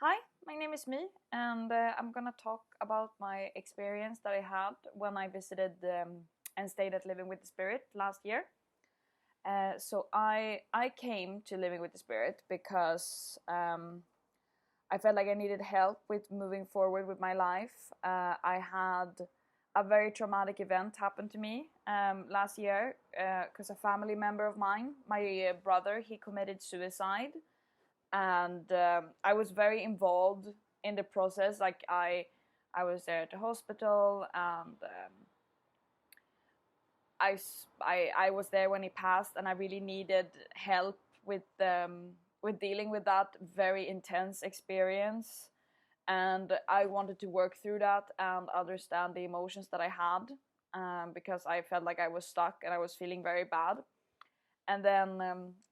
Hi, my name is Mi, and I'm gonna talk about my experience that I had when I visited and stayed at Living with the Spirit last year. So I came to Living with the Spirit because I felt like I needed help with moving forward with my life. I had a very traumatic event happen to me last year because a family member of mine, my brother, he committed suicide, and I was very involved in the process. I was there at the hospital, and I was there when he passed, and I really needed help with dealing with that very intense experience. And I wanted to work through that and understand the emotions that I had, because I felt like I was stuck and I was feeling very bad. And then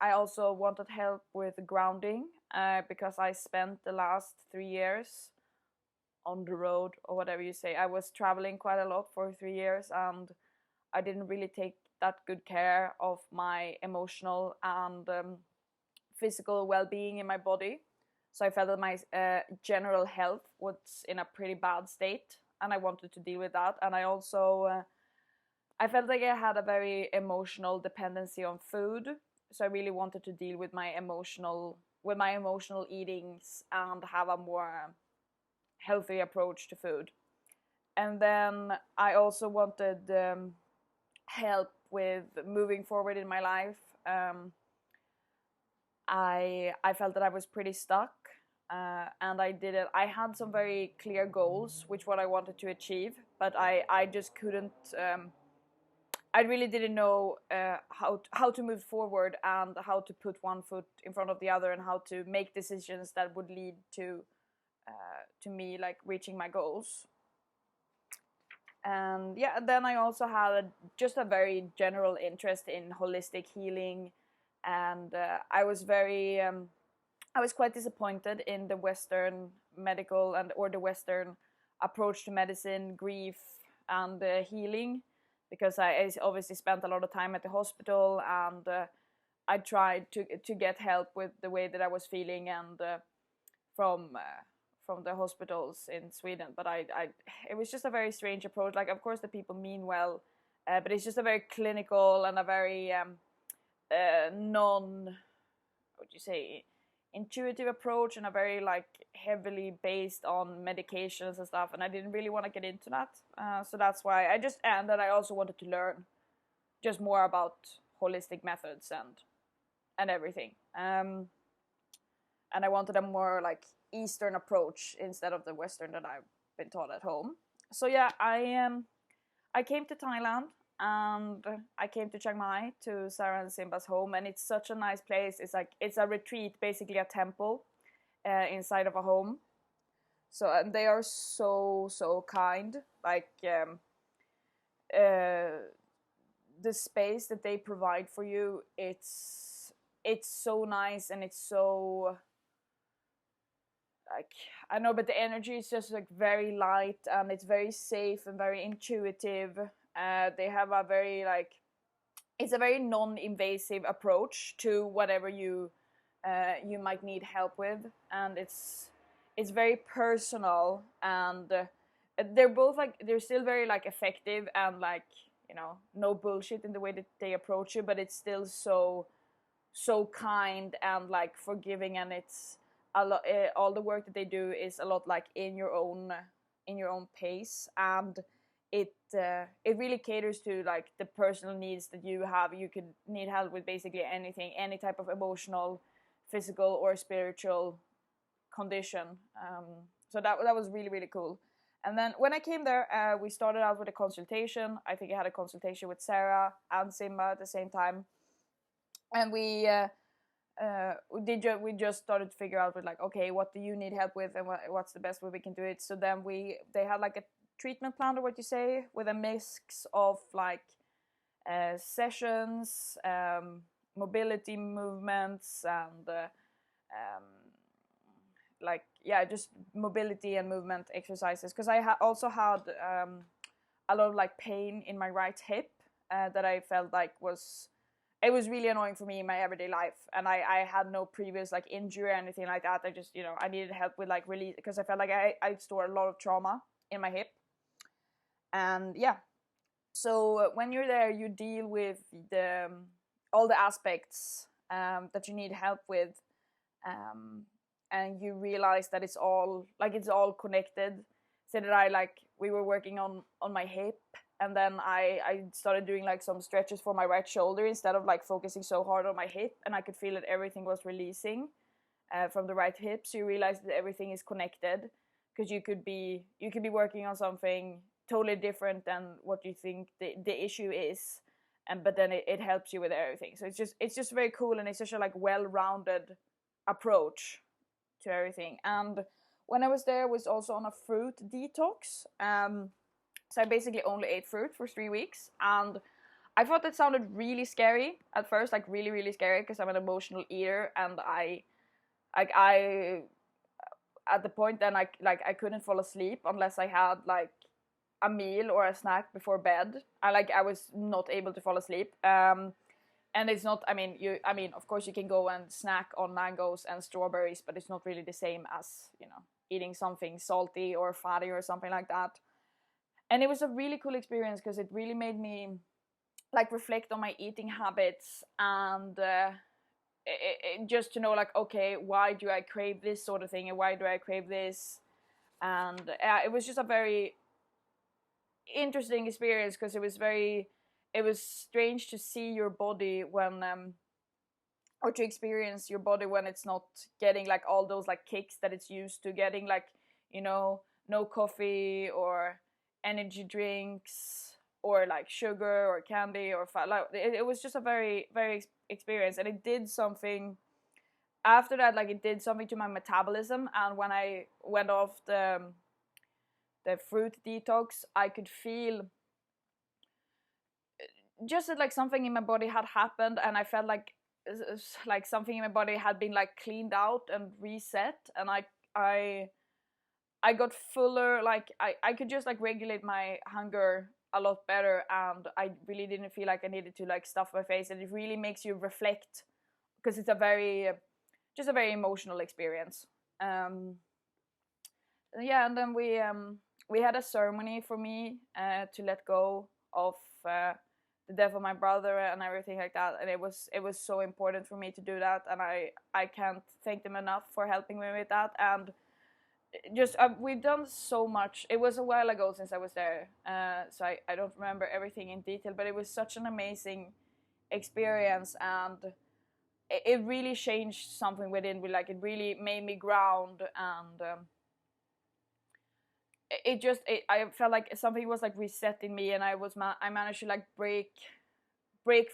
I also wanted help with grounding, because I spent the last 3 years on the road, or whatever you say. I was traveling quite a lot for 3 years, and I didn't really take that good care of my emotional and physical well-being in my body. So I felt that my general health was in a pretty bad state, and I wanted to deal with that. And I also I felt like I had a very emotional dependency on food, so I really wanted to deal with my emotional eatings and have a more healthy approach to food. And then I also wanted help with moving forward in my life. I felt that I was pretty stuck, and I did it. I had some very clear goals, which what I wanted to achieve, but I just couldn't. I really didn't know how to move forward, and how to put one foot in front of the other, and how to make decisions that would lead to me like reaching my goals. And yeah, then I also had just a very general interest in holistic healing, and I was quite disappointed in the Western medical and or the Western approach to medicine, grief, and healing, because I obviously spent a lot of time at the hospital, and I tried to get help with the way that I was feeling, and from from the hospitals in Sweden. But I it was just a very strange approach. Like, of course, the people mean well, but it's just a very clinical and a very non, what would you say, intuitive approach, and a very like heavily based on medications and stuff. And I didn't really want to get into that, so that's why I just and then I also wanted to learn just more about holistic methods and everything. And I wanted a more like Eastern approach instead of the Western that I've been taught at home. So yeah, I came to Thailand, and I came to Chiang Mai to Sara and Simba's home, and it's such a nice place. It's a retreat, basically a temple inside of a home. So, and they are so kind. Like the space that they provide for you, it's so nice, and it's so like, I know, but the energy is just like very light, and it's very safe and very intuitive. They have a very like, it's a very non-invasive approach to whatever you might need help with, and it's very personal, and they're both like, they're still very like effective, and like, no bullshit in the way that they approach you, but it's still so kind and like forgiving, and it's a lot. All the work that they do is a lot like in your own pace, and it really caters to like the personal needs that you have. You could need help with basically anything, any type of emotional, physical, or spiritual condition. So that was really cool. And then when I came there, we started out with a consultation. I think I had a consultation with Sara and Simba at the same time, and we just started to figure out with like, okay, what do you need help with, and what's the best way we can do it. So then they had like a treatment plan, or what you say, with a mix of like sessions, mobility movements, and like, yeah, just mobility and movement exercises, because I also had a lot of like pain in my right hip that I felt like was it was really annoying for me in my everyday life, and I had no previous like injury or anything like that. I just, you know, I needed help with like release, because I felt like I stored a lot of trauma in my hip. And yeah, so when you're there, you deal with the all the aspects that you need help with, and you realize that it's all connected. So that we were working on my hip, and then I started doing like some stretches for my right shoulder instead of like focusing so hard on my hip, and I could feel that everything was releasing from the right hip. So you realize that everything is connected, because you could be working on something totally different than what you think the issue is, and but then it helps you with everything. So it's just very cool, and it's such a like well-rounded approach to everything. And when I was there, I was also on a fruit detox. So I basically only ate fruit for 3 weeks, and I thought that sounded really scary at first, like really really scary, because I'm an emotional eater, and I at the point then I couldn't fall asleep unless I had like a meal or a snack before bed. I was not able to fall asleep. And it's not, I mean of course you can go and snack on mangoes and strawberries, but it's not really the same as, you know, eating something salty or fatty or something like that. And it was a really cool experience, because it really made me like reflect on my eating habits, and just to know like, okay, why do I crave this sort of thing, and why do I crave this. And it was just a very interesting experience, because it was strange to see your body when or to experience your body when it's not getting like all those like kicks that it's used to getting, like, you know, no coffee or energy drinks or like sugar or candy or fat. Like it was just a very very experience, and it did something after that. Like it did something to my metabolism, and when I went off the fruit detox, I could feel just that like something in my body had happened, and I felt like something in my body had been like cleaned out and reset, and I got fuller. Like I could just like regulate my hunger a lot better, and I really didn't feel like I needed to like stuff my face, and it really makes you reflect, because it's a very just a very emotional experience. Yeah, and then we had a ceremony for me to let go of the death of my brother and everything like that, and it was so important for me to do that, and I can't thank them enough for helping me with that. And just we've done so much. It was a while ago since I was there, so I don't remember everything in detail, but it was such an amazing experience, and it really changed something within me. Like it really made me ground, and I felt like something was like resetting me, and I managed to like break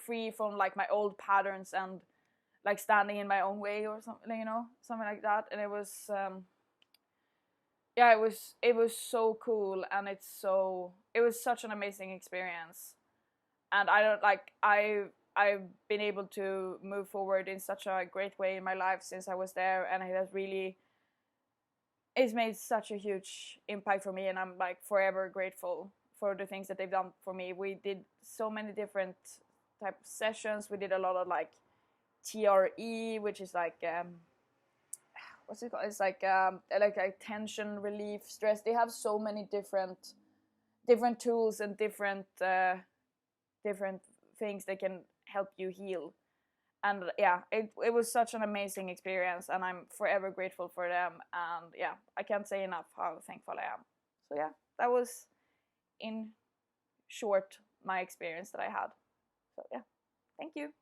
free from like my old patterns, and like standing in my own way or something, you know, something like that. And it was yeah, it was so cool, and it was such an amazing experience. And I don't like I've been able to move forward in such a great way in my life since I was there, and it has really, it's made such a huge impact for me, and I'm like forever grateful for the things that they've done for me. We did so many different type of sessions. We did a lot of like TRE, which is like what's it called? It's like tension relief, stress. They have so many different tools and different things that can help you heal. And yeah, it was such an amazing experience, and I'm forever grateful for them. And yeah, I can't say enough how thankful I am. So yeah, that was in short my experience that I had. So yeah, thank you.